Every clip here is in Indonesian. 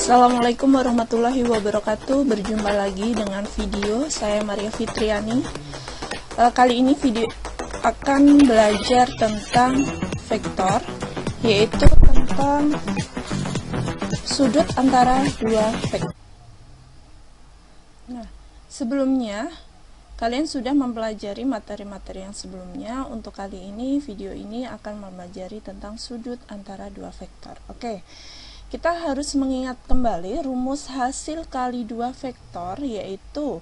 Assalamualaikum warahmatullahi wabarakatuh. Berjumpa lagi dengan video saya Maria Fitriani. Kali ini video akan belajar tentang vektor, yaitu tentang sudut antara dua vektor. Nah, sebelumnya kalian sudah mempelajari materi-materi yang sebelumnya. Untuk kali ini, video ini akan mempelajari tentang sudut antara dua vektor. Oke, kita harus mengingat kembali rumus hasil kali dua vektor, yaitu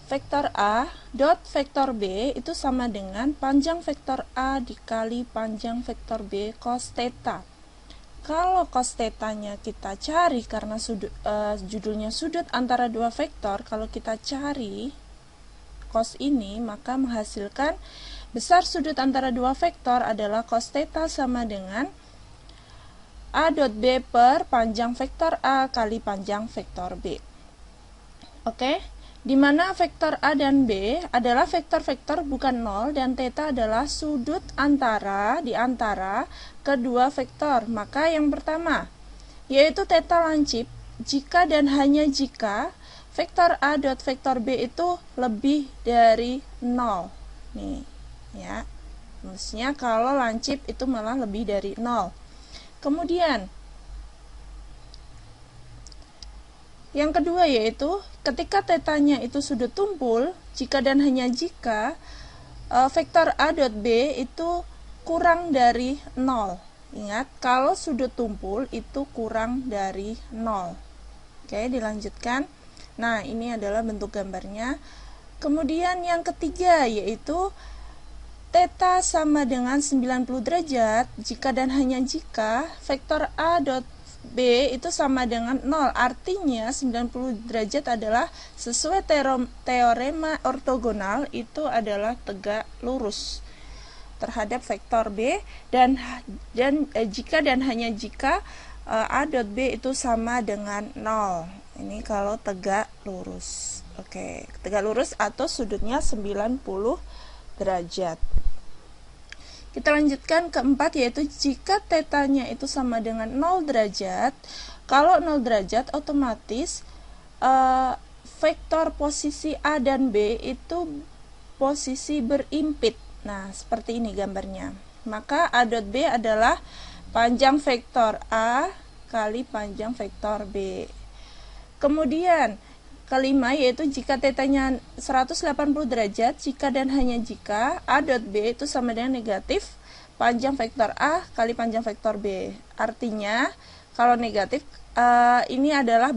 vektor A dot vektor B itu sama dengan panjang vektor A dikali panjang vektor B cos theta. Kalau cos theta-nya kita cari karena judulnya sudut antara dua vektor, kalau kita cari cos ini, maka menghasilkan besar sudut antara dua vektor adalah cos theta sama dengan A dot B per panjang vektor A kali panjang vektor B. Oke, di mana vektor A dan B adalah vektor-vektor bukan nol dan theta adalah sudut di antara kedua vektor. Maka yang pertama yaitu theta lancip jika dan hanya jika vektor A dot vektor B itu lebih dari 0. Nih, ya. Maksudnya kalau lancip itu malah lebih dari 0. Kemudian yang kedua yaitu ketika tetanya itu sudut tumpul, jika dan hanya jika vektor A dot B itu kurang dari 0. Ingat, kalau sudut tumpul itu kurang dari 0. Oke, dilanjutkan. Nah, ini adalah bentuk gambarnya. Kemudian yang ketiga yaitu theta sama dengan 90 derajat jika dan hanya jika vektor A dot B itu sama dengan 0. Artinya 90 derajat adalah sesuai teorema ortogonal, itu adalah tegak lurus terhadap vektor B dan jika dan hanya jika A dot B itu sama dengan 0. Ini kalau tegak lurus. Oke, tegak lurus atau sudutnya 90 derajat. Kita lanjutkan keempat yaitu jika tetanya itu sama dengan 0 derajat. Kalau 0 derajat otomatis vektor posisi A dan B itu posisi berimpit. Nah, seperti ini gambarnya. Maka A dot B adalah panjang vektor A kali panjang vektor B. Kemudian kelima yaitu jika tetanya 180 derajat jika dan hanya jika A dot B itu sama dengan negatif panjang vektor A kali panjang vektor B. Artinya kalau negatif ini adalah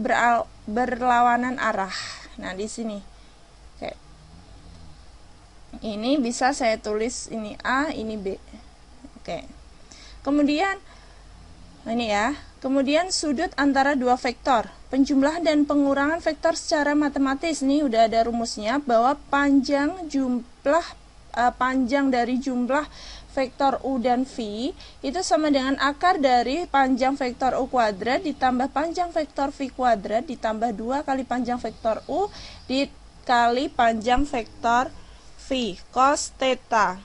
berlawanan arah. Nah, di sini oke. Ini bisa saya tulis ini A, ini B. Oke. Kemudian ini ya. Kemudian sudut antara dua vektor. Penjumlahan dan pengurangan vektor secara matematis. Ini udah ada rumusnya bahwa panjang dari jumlah vektor U dan V itu sama dengan akar dari panjang vektor U kuadrat ditambah panjang vektor V kuadrat ditambah 2 kali panjang vektor U dikali panjang vektor V cos theta.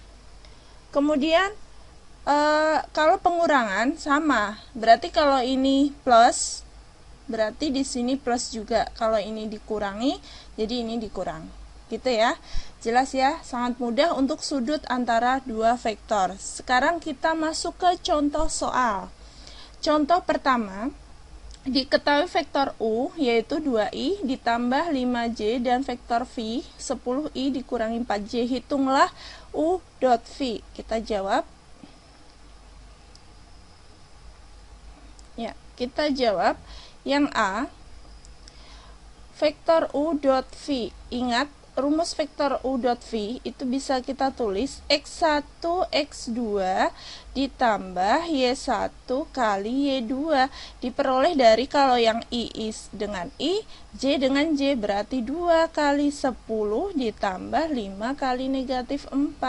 Kemudian kalau pengurangan sama, berarti kalau ini plus, berarti di sini plus juga. Kalau ini dikurangi, jadi ini dikurang. Gitu ya. Jelas ya, sangat mudah untuk sudut antara dua vektor. Sekarang kita masuk ke contoh soal. Contoh pertama, diketahui vektor U yaitu 2i ditambah 5j dan vektor V 10i dikurangi 4j. Hitunglah U dot V. Kita jawab. Ya, kita jawab yang A, vektor U dot V. Ingat, rumus vektor U dot V itu bisa kita tulis X1, X2 ditambah Y1 kali Y2. Diperoleh dari kalau yang I dengan I, J dengan J, berarti 2 kali 10 ditambah 5 kali negatif 4.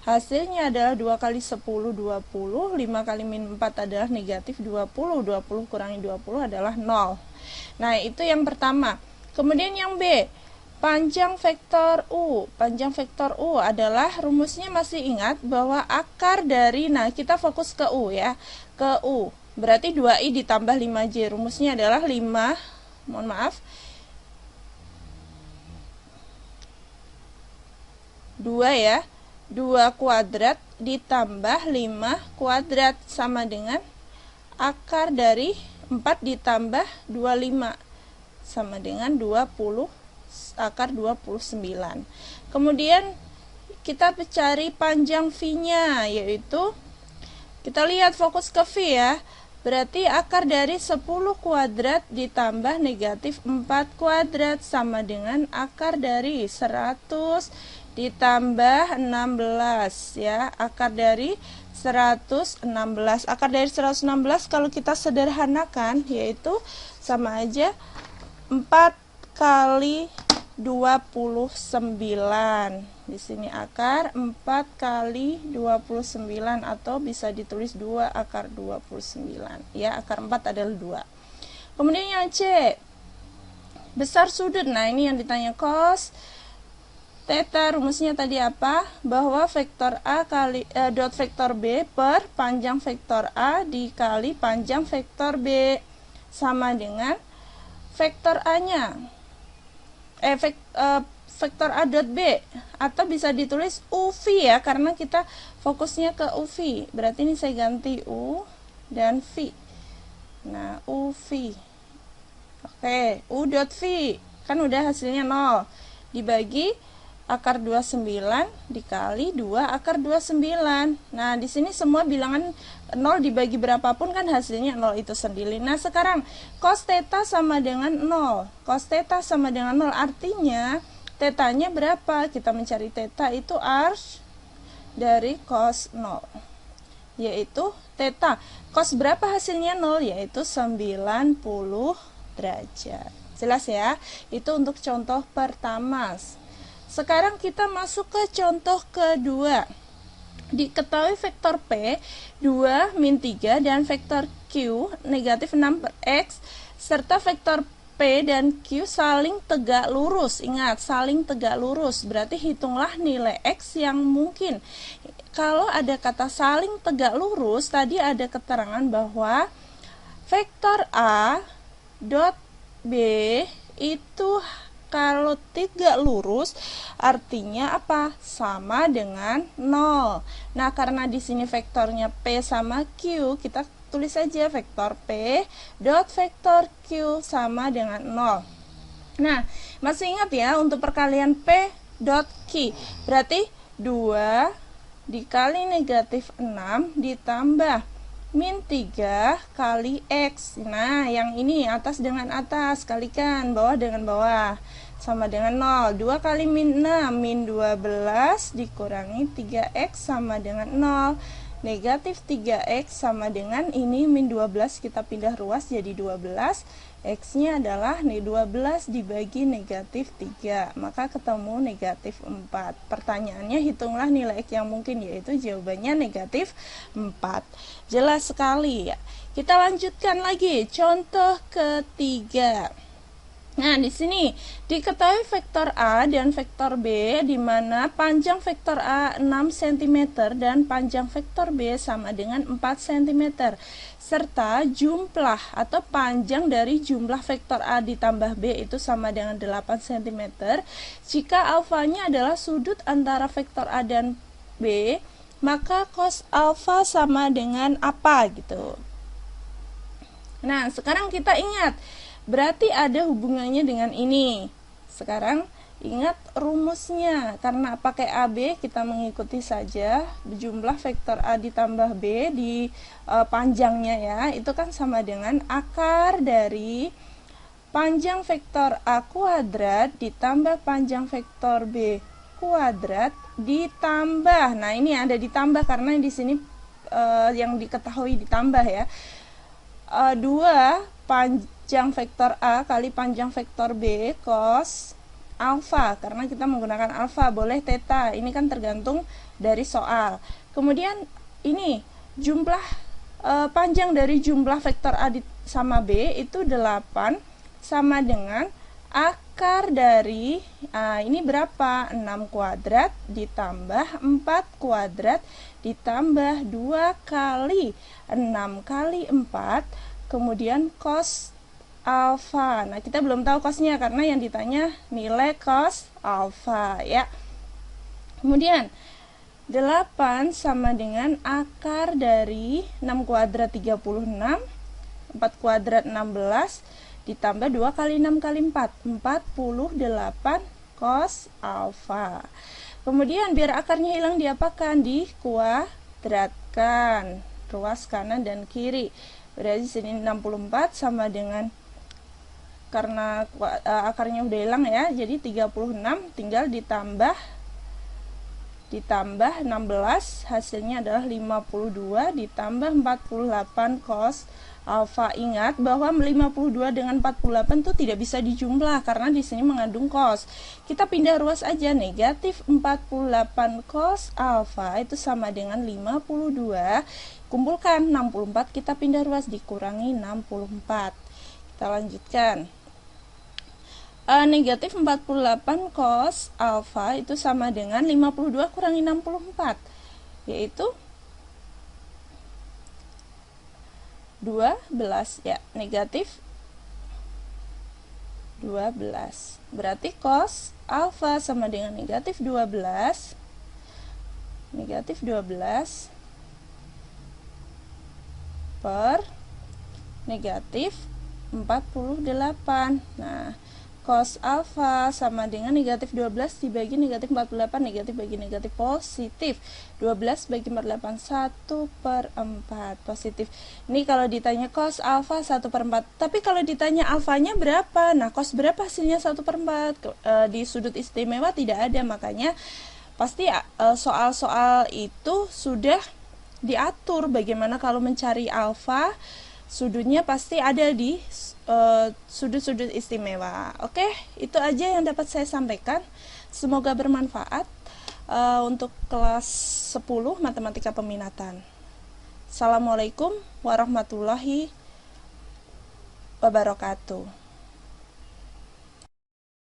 Hasilnya adalah 2 kali 10, 20. 5 kali min 4 adalah negatif 20. 20 kurangi 20 adalah 0. Nah, itu yang pertama. Kemudian yang B, panjang vektor U. Panjang vektor U adalah rumusnya masih ingat bahwa akar dari, nah kita fokus ke U ya, ke U. Berarti 2i ditambah 5j. Rumusnya adalah 5, mohon maaf, 2 ya, 2 kuadrat ditambah 5 kuadrat sama dengan akar dari 4 ditambah 25 sama dengan 20, akar 29. Kemudian kita cari panjang V-nya, yaitu kita lihat fokus ke V ya. Berarti akar dari 10 kuadrat ditambah negatif 4 kuadrat sama dengan akar dari 100 ditambah 16 ya. Akar dari 116. Akar dari 116 kalau kita sederhanakan yaitu sama aja 4 kali 29. Di sini akar 4 kali 29 atau bisa ditulis 2 akar 29 ya, akar 4 adalah 2. Kemudian yang C, besar sudut. Nah, ini yang ditanya cos theta. Rumusnya tadi apa? Bahwa vektor A kali dot vektor B per panjang vektor A dikali panjang vektor B sama dengan vektor A-nya. Vektor A dot B, atau bisa ditulis UV ya, karena kita fokusnya ke UV. Berarti ini saya ganti U dan V. Nah, UV. Oke, U dot V kan udah hasilnya 0 dibagi akar 29 dikali 2 akar 29. Nah, di sini semua bilangan 0 dibagi berapapun kan hasilnya 0 itu sendiri. Nah, sekarang cos theta sama dengan 0. Cos theta sama dengan 0 artinya tetanya berapa? Kita mencari theta itu arcs dari cos 0. Yaitu theta. Cos berapa hasilnya 0? Yaitu 90 derajat. Jelas ya? Itu untuk contoh pertama. Sekarang kita masuk ke contoh kedua. Diketahui vektor P 2, min 3 dan vektor Q negatif 6 per X serta vektor P dan Q saling tegak lurus. Ingat, saling tegak lurus. Berarti hitunglah nilai X yang mungkin. Kalau ada kata saling tegak lurus, tadi ada keterangan bahwa vektor A dot B itu kalau tegak lurus artinya apa? Sama dengan 0. Nah, karena di sini vektornya P sama Q, kita tulis saja vektor P dot vektor Q sama dengan 0. Nah, masih ingat ya untuk perkalian P dot Q. Berarti 2 dikali negatif 6 ditambah min 3 kali X. Nah, yang ini atas dengan atas kalikan bawah dengan bawah sama dengan 0. 2 kali min 6 min 12 dikurangi 3X sama dengan 0. Negatif 3X sama dengan ini min 12 kita pindah ruas jadi 12. X-nya adalah 12 dibagi negatif 3, maka ketemu negatif 4. Pertanyaannya hitunglah nilai X yang mungkin, yaitu jawabannya negatif 4. Jelas sekali ya. Kita lanjutkan lagi contoh ketiga. Nah, di sini diketahui vektor A dan vektor B di mana panjang vektor A 6 cm dan panjang vektor B sama dengan 4 cm serta jumlah atau panjang dari jumlah vektor A ditambah B itu sama dengan 8 cm jika alfanya adalah sudut antara vektor A dan B, maka cos alfa sama dengan apa gitu. Nah, sekarang kita ingat berarti ada hubungannya dengan ini. Sekarang ingat rumusnya. Karena pakai AB kita mengikuti saja jumlah vektor A ditambah B di panjangnya ya. Itu kan sama dengan akar dari panjang vektor A kuadrat ditambah panjang vektor B kuadrat ditambah. Nah, ini ada ditambah karena di sini yang diketahui ditambah ya. 2 panjang vektor A kali panjang vektor B cos alfa, karena kita menggunakan alfa, boleh theta, ini kan tergantung dari soal. Kemudian ini jumlah panjang dari jumlah vektor A sama B itu 8 sama dengan akar dari, ini berapa? 6 kuadrat ditambah 4 kuadrat ditambah 2 kali 6 kali 4, kemudian cos alfa. Nah, kita belum tahu cosnya karena yang ditanya nilai cos alfa ya. Kemudian 8 sama dengan akar dari 6 kuadrat 36, 4 kuadrat 16, ditambah 2 kali 6 kali 4, 48 cos alfa. Kemudian biar akarnya hilang diapakan? Dikuadratkan, ruas kanan dan kiri. Berarti sini 64 sama dengan, karena akarnya udah hilang ya, jadi 36 tinggal ditambah 16, hasilnya adalah 52 ditambah 48 cos alfa. Ingat bahwa 52 dengan 48 itu tidak bisa dijumlah karena di sini mengandung cos. Kita pindah ruas aja, negatif 48 cos alfa itu sama dengan 52. Kumpulkan 64, kita pindah ruas, dikurangi 64. Kita lanjutkan. Negatif 48 cos alfa itu sama dengan 52 kurangi 64, yaitu 12 ya, negatif 12. Berarti cos alfa sama dengan negatif 12, negatif 12 per negatif 48. Nah, cos alfa sama dengan negatif 12 dibagi negatif 48, negatif bagi negatif positif. 12 bagi 48, 1/4 positif. Ini kalau ditanya cos alfa 1/4. Tapi kalau ditanya alfanya berapa? Nah, cos berapa hasilnya 1/4? Di sudut istimewa tidak ada, makanya pasti soal-soal itu sudah diatur bagaimana kalau mencari alfa. Sudutnya pasti ada di sudut-sudut istimewa. Oke, itu aja yang dapat saya sampaikan. Semoga bermanfaat untuk kelas 10 matematika peminatan. Assalamualaikum warahmatullahi wabarakatuh.